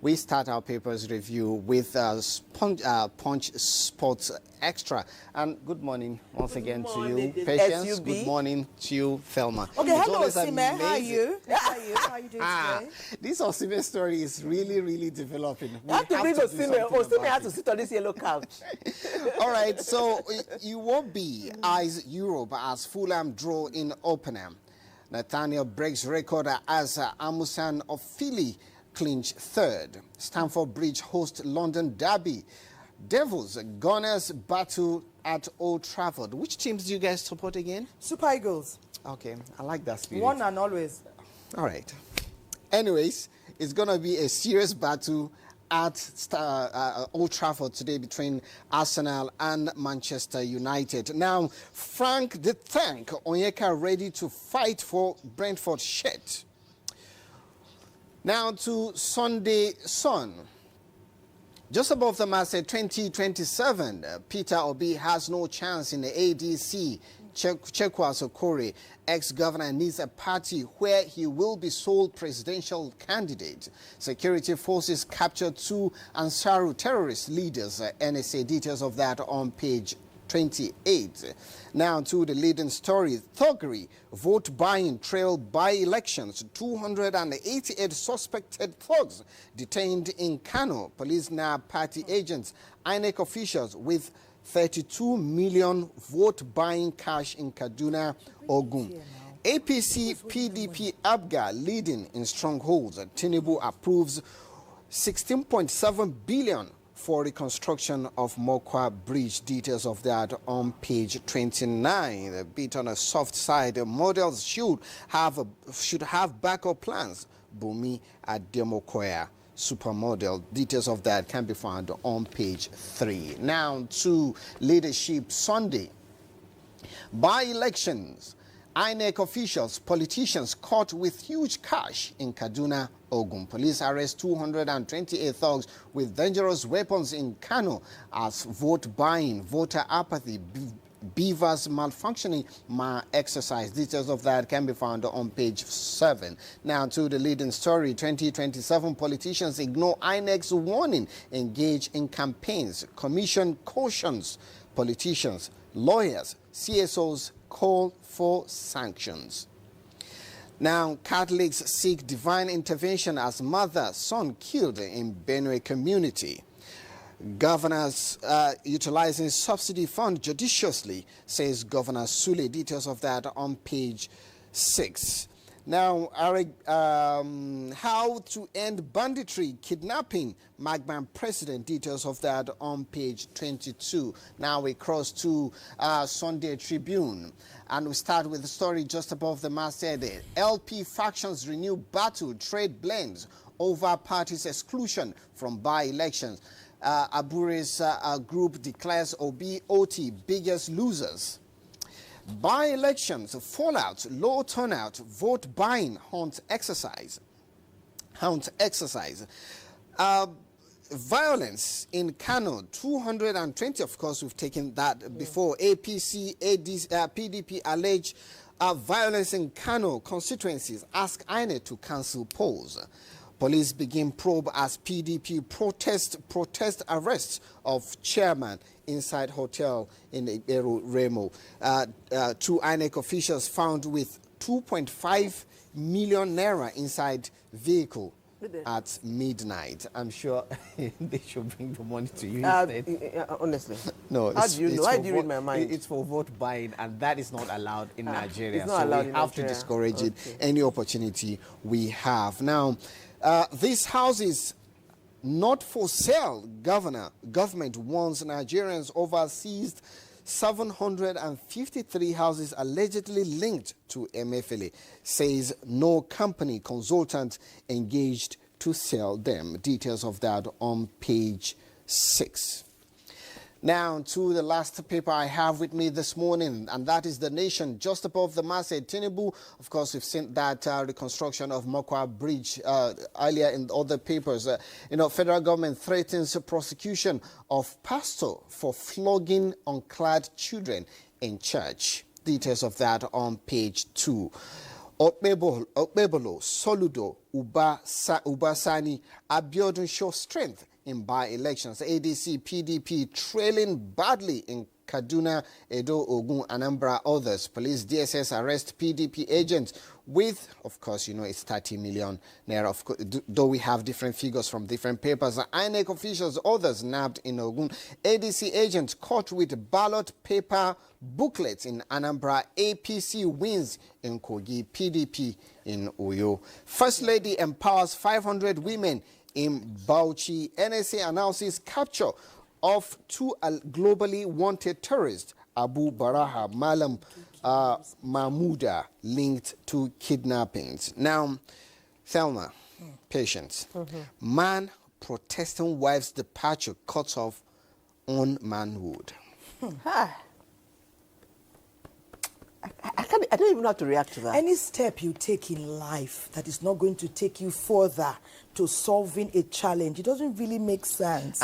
We start our papers review with Punch Sports Extra. And good morning once again to you, Patience. Good morning to you, Thelma. Okay, hello, Sime. How are you? How are you doing today? This Osime story is really developing. You have to bring Osime. Osime has to sit on this yellow couch. All right, so Iwobi eyes Europe as Fulham draw in opener. Nathaniel breaks record as Amusan of Philly clinch third. Stamford Bridge host London Derby. Devils, Gunners battle at Old Trafford. Which teams do you guys support again? Super Eagles. Okay, I like that spirit. One and always. All right. Anyways, it's going to be a serious battle at Old Trafford today between Arsenal and Manchester United. Now, Frank the Tank Onyeka ready to fight for Brentford shirt. Now to Sunday Sun. Just above the masthead 2027, Peter Obi has no chance in the ADC. Chekwa Sokore, ex-governor, needs a party where he will be sole presidential candidate. Security forces captured 2 Ansaru terrorist leaders. NSA details of that on page 28. Now to the leading story. Thuggery, vote buying trail by-elections. 288 suspected thugs detained in Kano. Police nab party agents. INEC officials with 32 million vote-buying cash in Kaduna, Ogun. APC PDP Abga leading in strongholds. Tinubu approves 16.7 billion for reconstruction of Mokwa Bridge. Details of that on page 29. A bit on a soft side. Models should have backup plans. Bumi at Demokoya. Supermodel. Details of that can be found on page 3. Now to Leadership Sunday. By-elections. INEC officials, politicians caught with huge cash in Kaduna, Ogun. Police arrest 228 thugs with dangerous weapons in Kano as vote buying, voter apathy, beavers malfunctioning exercise. Details of that can be found on page 7. Now to the leading story. 2027 politicians ignore INEC's warning, engage in campaigns. Commission cautions politicians, lawyers, CSOs call for sanctions. Now, Catholics seek divine intervention as mother, son killed in Benue community. Governors utilizing subsidy fund judiciously, says Governor Sule. Details of that on page 6. Now, how to end banditry, kidnapping, Magban president. Details of that on page 22. Now we cross to Sunday Tribune. And we start with the story just above the masthead. LP factions renew battle, trade blends over parties' exclusion from by-elections. Abure's group declares OT biggest losers. By-elections, fallout, low turnout, vote buying, hunt exercise. Violence in Kano, 220, of course, we've taken that before. APC, PDP allege violence in Kano constituencies, ask INEC to cancel polls. Police begin probe as PDP protest arrests of chairman inside hotel in Iberu Remo. 2 INEC officials found with 2.5 million naira inside vehicle at midnight. I'm sure they should bring the money to you instead. Honestly. No, how do you know? How do you read my mind? It's for vote buying, and that is not allowed in Nigeria. It's not allowed we in have Nigeria. to discourage it any opportunity we have. Now, this house is not for sale. Government warns Nigerians over seized 753 houses allegedly linked to Emefiele. Says no company consultant engaged to sell them. Details of that on page 6. Now to the last paper I have with me this morning, and that is The Nation. Just above the masthead, Tinubu, of course, we've seen that reconstruction of Mokwa Bridge earlier in other papers. Federal government threatens prosecution of pastor for flogging unclad children in church. Details of that on page 2. Okpebolo, Soludo, Ubasani, Abiodun show strength in by-elections. ADC, PDP trailing badly in Kaduna, Edo, Ogun, Anambra, others. Police, DSS arrest PDP agents with, of course, you know, it's 30 million naira. Of course, though we have different figures from different papers. INEC officials, others nabbed in Ogun. ADC agents caught with ballot paper booklets in Anambra. APC wins in Kogi. PDP in Oyo. First Lady empowers 500 women in Bauchi. NSA announces capture of 2 globally wanted terrorists, Abu Baraha, Malam Mahmouda, linked to kidnappings. Now, Thelma, patience. Man protesting wife's departure cuts off own manhood. I don't even know how to react to that. Any step you take in life that is not going to take you further to solving a challenge, it doesn't really make sense.